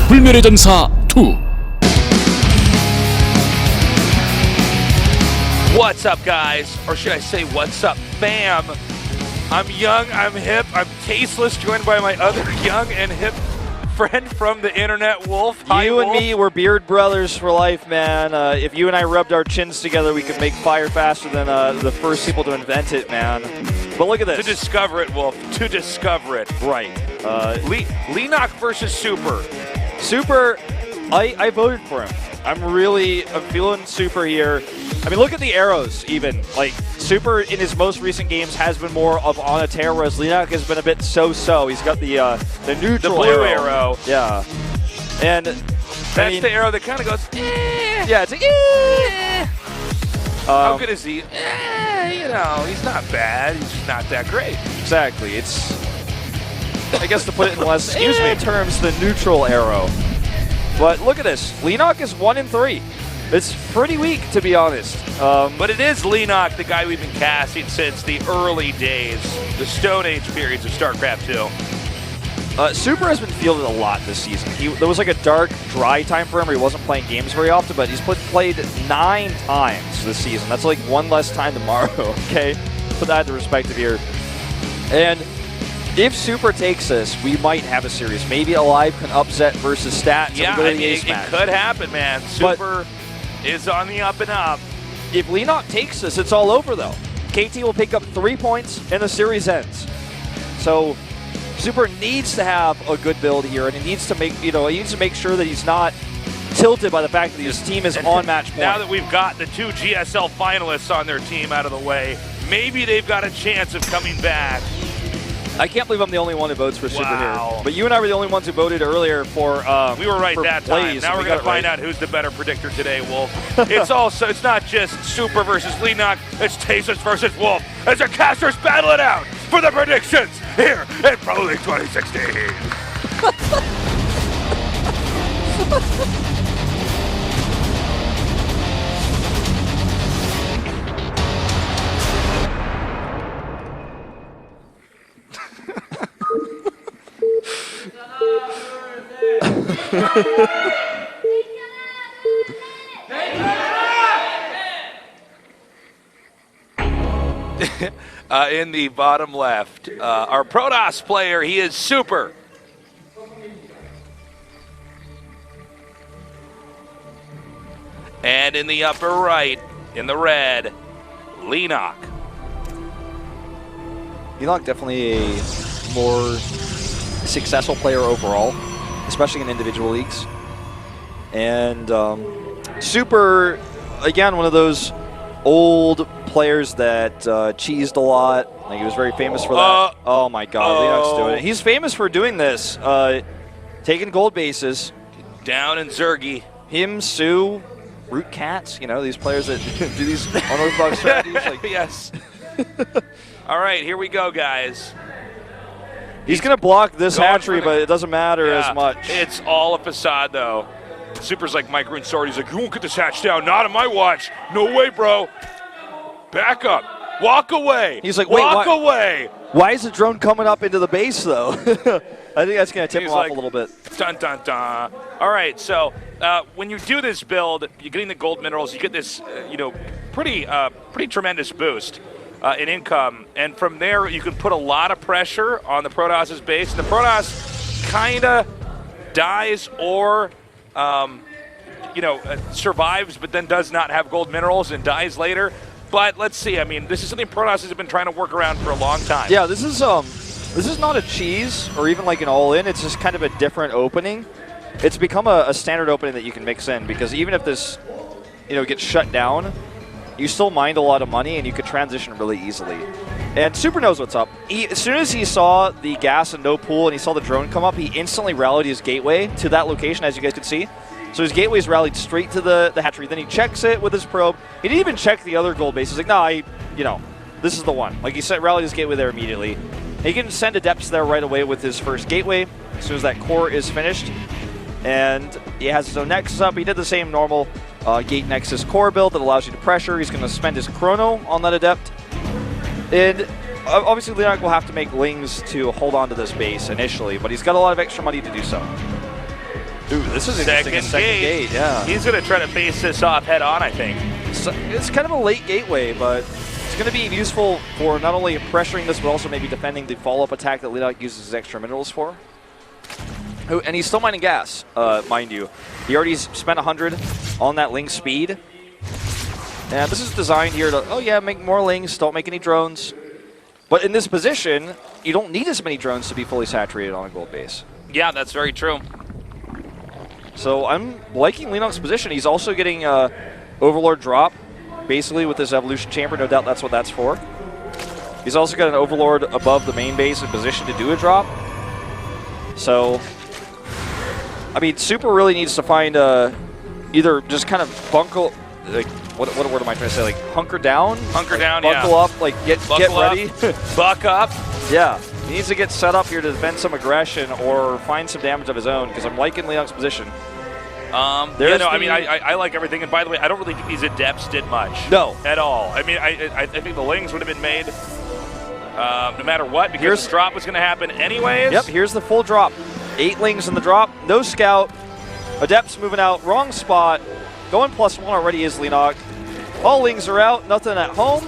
불멸의 전사 2. What's up, guys? Or should I say, what's up, fam? I'm young, I'm hip, I'm tasteless, joined by my other young and hip friend from the internet, Wolf. Hi, you Wolf. and me, we're beard brothers for life, man. If you and I rubbed our chins together, we could make fire faster than the first people to invent it, man. But look at this. To discover it, Wolf. To discover it. Right. Leenock versus Super. Super, I voted for him. I'm feeling Super here. I mean, look at the arrows, even. Like, Super in his most recent games has been more of on a tear, whereas Leenock has been a bit so-so. He's got the neutral blue arrow. Yeah. And that's the arrow that kind of goes, eh. Yeah, it's like, eh. How good is he? You know, he's not bad. He's just not that great. Exactly. It's, I guess to put it in less terms, the neutral arrow. But look at this. Leenock is 1-3. It's pretty weak, to be honest. But it is Leenock, the guy we've been casting since the early days, the Stone Age periods of Starcraft 2. Super has been fielded a lot this season. There was like a dark, dry time for him where he wasn't playing games very often, but he's played 9 times this season. That's like one less time tomorrow, okay? Put that into perspective here. And if Super takes this, we might have a series. Maybe Alive can upset versus Stats. Yeah, I mean, it could happen, man. Super is on the up and up. If Leenock takes this, it's all over, though. KT will pick up 3 points, and the series ends. So Super needs to have a good build here, and he needs to make sure that he's not tilted by the fact that his team is on match point. Now that we've got the 2 GSL finalists on their team out of the way, maybe they've got a chance of coming back. I can't believe I'm the only one who votes for Super here. But you and I were the only ones who voted earlier for we were right that time. Now we're going to find out who's the better predictor today, Wolf. It's not just Super versus Leenock, it's Tasteless versus Wolf as the casters battle it out for the predictions here in Pro League 2016. In the bottom left, our Protoss player, he is Super. And in the upper right, in the red, Leenock. Leenock definitely a more successful player overall, especially in individual leagues. And Super, again, one of those old players that cheesed a lot. Like, he was very famous for that. Oh my God, Leenock's doing it. He's famous for doing this, taking gold bases. Down in Zergy. Him, Sue, Root Cats, you know, these players that do these unorthodox strategies. Like, yes. All right, here we go, guys. He's going to block this hatchery, but it doesn't matter as much. It's all a facade, though. Super's like Mike Green Sword. He's like, you won't get this hatch down. Not on my watch. No way, bro. Back up. Walk away. He's like, wait, walk away. Why is the drone coming up into the base, though? I think that's going to tip him off a little bit. Dun, dun, dun. All right, so when you do this build, you're getting the gold minerals. You get this, pretty tremendous boost in income. And from there, you can put a lot of pressure on the Protoss's base. And the Protoss kind of dies or survives, but then does not have gold minerals and dies later. But let's see. I mean, this is something Protoss has been trying to work around for a long time. Yeah, this is not a cheese or even like an all-in. It's just kind of a different opening. It's become a standard opening that you can mix in, because even if this, gets shut down, you still mine a lot of money and you could transition really easily. And Super knows what's up. As soon as he saw the gas and no pool and he saw the drone come up, he instantly rallied his gateway to that location, as you guys could see. So his gateway's rallied straight to the hatchery. Then he checks it with his probe. He didn't even check the other gold base. He's like, no, this is the one. Like, he rallied his gateway there immediately. He can send adepts there right away with his first gateway as soon as that core is finished. And he has his own Nexus up. He did the same normal Gate Nexus core build that allows you to pressure. He's going to spend his Chrono on that adept. And obviously Leenock will have to make Lings to hold on to this base initially, but he's got a lot of extra money to do so. Ooh, this is interesting. A second gate, yeah. He's going to try to face this off head on, I think. So it's kind of a late gateway, but it's going to be useful for not only pressuring this, but also maybe defending the follow-up attack that Leenock uses his extra minerals for. Oh, and he's still mining gas, mind you. He already spent 100 on that Ling speed. And this is designed here to, oh yeah, make more Lings, don't make any drones. But in this position, you don't need as many drones to be fully saturated on a gold base. Yeah, that's very true. So I'm liking Leenock's position. He's also getting Overlord drop, basically with this Evolution Chamber. No doubt that's what that's for. He's also got an Overlord above the main base in position to do a drop. So, I mean, Super really needs to find either just kind of buckle, like, what word am I trying to say? Like, hunker down? Hunker like, down, buckle yeah. up, like, get ready. Buck up. Yeah. He needs to get set up here to defend some aggression or find some damage of his own, because I'm liking Leenock's position. Yeah, no, I mean, I like everything. And by the way, I don't really think these Adepts did much. No. At all. I mean, I think the Lings would have been made no matter what, because this drop was going to happen anyways. Yep, here's the full drop. 8 Lings in the drop. No scout. Adepts moving out. Wrong spot. Going +1 already is Leenock. All Lings are out. Nothing at home.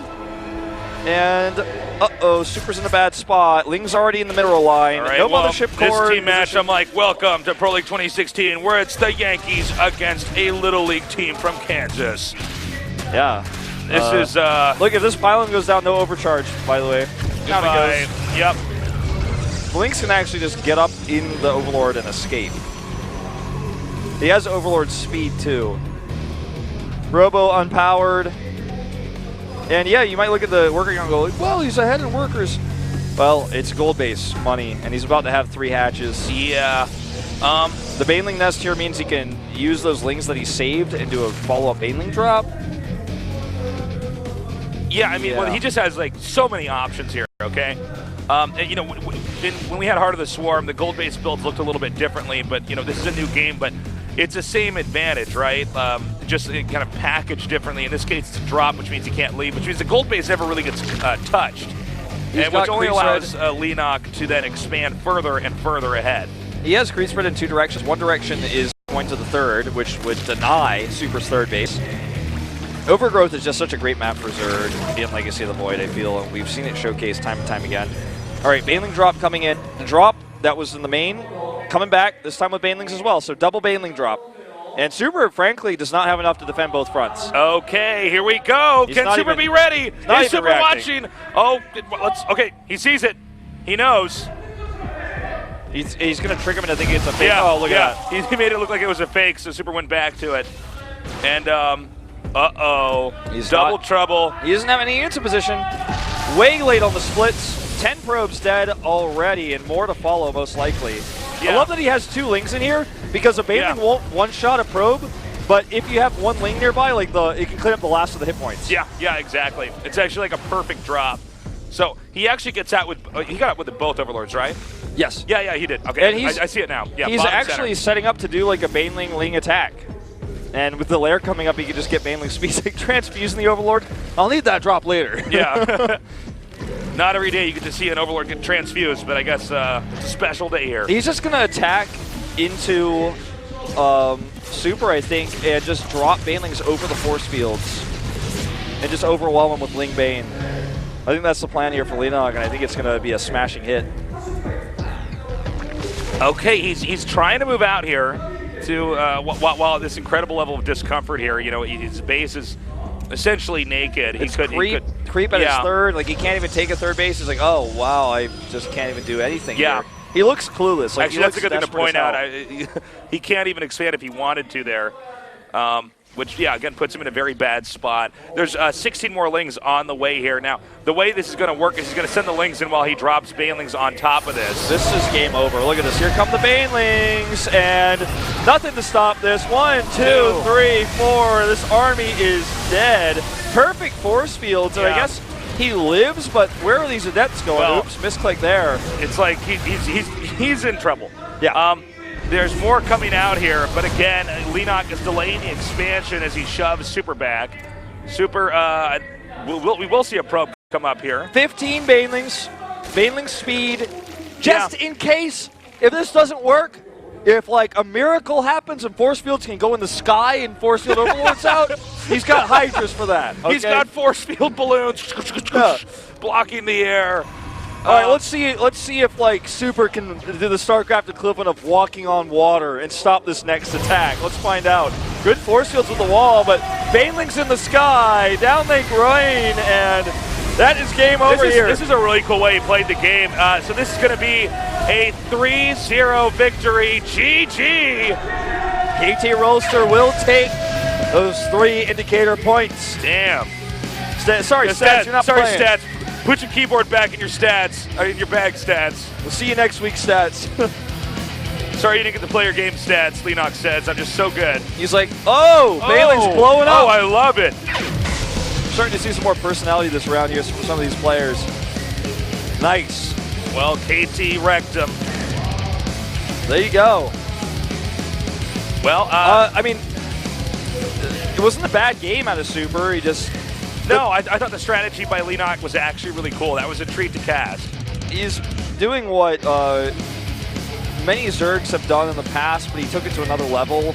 And... uh-oh, Super's in a bad spot. Ling's already in the mineral line. Right, no well, mothership core. This team match, I'm like, welcome to Pro League 2016, where it's the Yankees against a Little League team from Kansas. Yeah. This is... look, if this pylon goes down, no overcharge, by the way. Down it goes. Yep. Lynx can actually just get up in the Overlord and escape. He has Overlord speed, too. Robo unpowered. And yeah, you might look at the worker and go, well, he's ahead in workers. Well, it's gold base money, and he's about to have 3 hatches. Yeah. The Baneling nest here means he can use those Lings that he saved and do a follow-up Baneling drop. Yeah, I mean, well, he just has like so many options here, okay? And, you know, when we had Heart of the Swarm, the gold-based builds looked a little bit differently, but, you know, this is a new game, but it's the same advantage, right? Just kind of packaged differently. In this case, it's a drop, which means he can't leave, which means the gold base never really gets touched. And which only allows Leenock to then expand further and further ahead. He has creep spread in 2 directions. One direction is going to the third, which would deny Super's third base. Overgrowth is just such a great map for Zerg in Legacy of the Void, I feel, and we've seen it showcased time and time again. All right, Baneling drop coming in. The drop that was in the main, coming back, this time with Banelings as well, so double Baneling drop. And Super, frankly, does not have enough to defend both fronts. Okay, here we go. Can Super be ready? Is Super watching? Oh, okay, he sees it. He knows. He's going to trick him into thinking it's a fake. Oh, look at that. He made it look like it was a fake, so Super went back to it. And, uh-oh. Double trouble. He doesn't have any units in position. Way late on the splits. 10 probes dead already, and more to follow, most likely. Yeah. I love that he has 2 Lings in here, because a Baneling won't one-shot a probe, but if you have 1 Ling nearby, like it can clean up the last of the hit points. Yeah, exactly. It's actually like a perfect drop. So he actually gets out with, he got out with both Overlords, right? Yes. Yeah, he did. Okay, and I see it now. Yeah, he's actually setting up to do like a Baneling Ling attack. And with the lair coming up, he can just get Baneling speed, like transfusing the Overlord. I'll need that drop later. Yeah. Not every day you get to see an Overlord get transfused, but I guess it's a special day here. He's just going to attack into Super, I think, and just drop Banelings over the force fields and just overwhelm him with Ling Bane. I think that's the plan here for Leenock, and I think it's going to be a smashing hit. Okay, he's trying to move out here to while this incredible level of discomfort here. You know, his base is essentially naked. He could creep at his third. Like, he can't even take a third base. He's like, oh, wow, I just can't even do anything here. He looks clueless. Like, actually, that's a good thing to point out. He can't even expand if he wanted to there. Which, yeah, again, puts him in a very bad spot. There's 16 more Lings on the way here. Now, the way this is going to work is he's going to send the Lings in while he drops Banelings on top of this. This is game over. Look at this. Here come the Banelings, and nothing to stop this. 1, 2, 3, 4. This army is dead. Perfect force fields, and I guess he lives, but where are these Adepts going? Well, oops, misclick there. It's like he's in trouble. Yeah. There's more coming out here, but again, Leenock is delaying the expansion as he shoves Super back. Super, we will see a probe come up here. 15 Banelings, Baneling speed, just in case, if this doesn't work, if like a miracle happens and force fields can go in the sky and force field overlords out, he's got hydras for that. Okay? He's got force field balloons blocking the air. All right, let's see if like Super can do the Starcraft equivalent of walking on water and stop this next attack. Let's find out. Good force fields with the wall, but Baneling's in the sky, down link rain, and that is game over here. This is a really cool way he played the game. So this is going to be a 3-0 victory. GG. KT Roaster will take those 3 indicator points. Damn. Sorry, stats, you're not playing. Stats. Put your keyboard back in your stats, in your bag stats. We'll see you next week, stats. Sorry you didn't get to play your game stats, Leenock says. I'm just so good. He's like, oh, Bailey's blowing up. Oh, I love it. Starting to see some more personality this round here from some of these players. Nice. Well, KT wrecked him. There you go. Well, I mean, it wasn't a bad game out of Super. He just... No, I thought the strategy by Leenock was actually really cool. That was a treat to cast. He's doing what many Zergs have done in the past, but he took it to another level.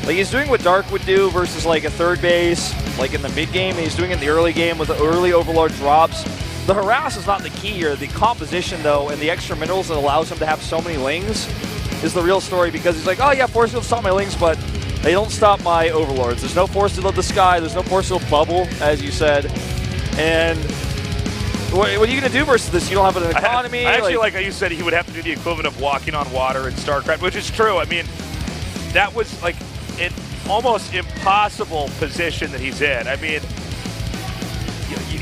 Like, he's doing what Dark would do versus like a third base, like in the mid game, and he's doing it in the early game with the early Overlord drops. The harass is not the key here. The composition, though, and the extra minerals that allows him to have so many lings is the real story, because he's like, oh yeah, force field stop my lings, but they don't stop my Overlords. There's no force field of the sky. There's no force field bubble, as you said. And what are you going to do versus this? You don't have an economy. I actually like how you said he would have to do the equivalent of walking on water in StarCraft, which is true. I mean, that was like an almost impossible position that he's in. I mean,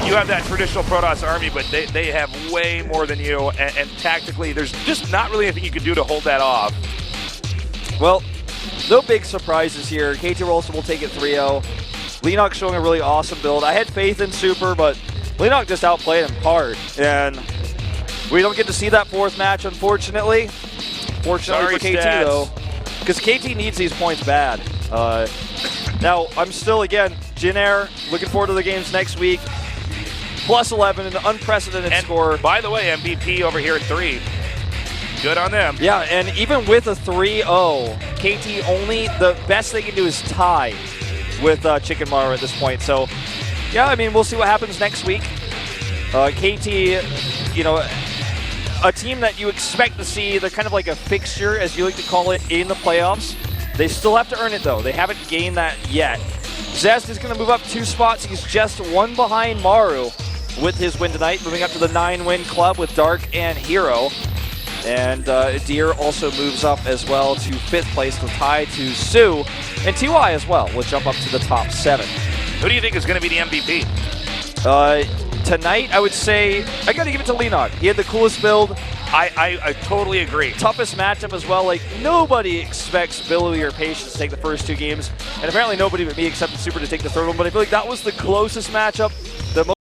you have that traditional Protoss army, but they have way more than you, and tactically, there's just not really anything you can do to hold that off. Well, no big surprises here. KT Rolston will take it 3-0. Leenock showing a really awesome build. I had faith in Super, but Leenock just outplayed him hard. And we don't get to see that 4th match, unfortunately. Fortunately for KT, though, because KT needs these points bad. Now, I'm still, again, Jin Air, looking forward to the games next week. Plus 11, an unprecedented score. By the way, MVP over here at 3. Good on them. Yeah, and even with a 3-0, KT only, the best they can do is tie with Chicken Mara at this point. So, yeah, I mean, we'll see what happens next week. KT, you know, a team that you expect to see, they're kind of like a fixture, as you like to call it, in the playoffs. They still have to earn it, though. They haven't gained that yet. Zest is going to move up 2 spots. He's just 1 behind Maru with his win tonight, moving up to the 9-win club with Dark and Hero. And Deer also moves up as well to 5th place with tie to Sue. And TY as well will jump up to the top 7. Who do you think is going to be the MVP? Tonight, I would say, I got to give it to Leenock. He had the coolest build. I totally agree. Toughest matchup as well. Like, nobody expects Billy or Patience to take the first 2 games. And apparently nobody but me expected Super to take the 3rd one. But I feel like that was the closest matchup. The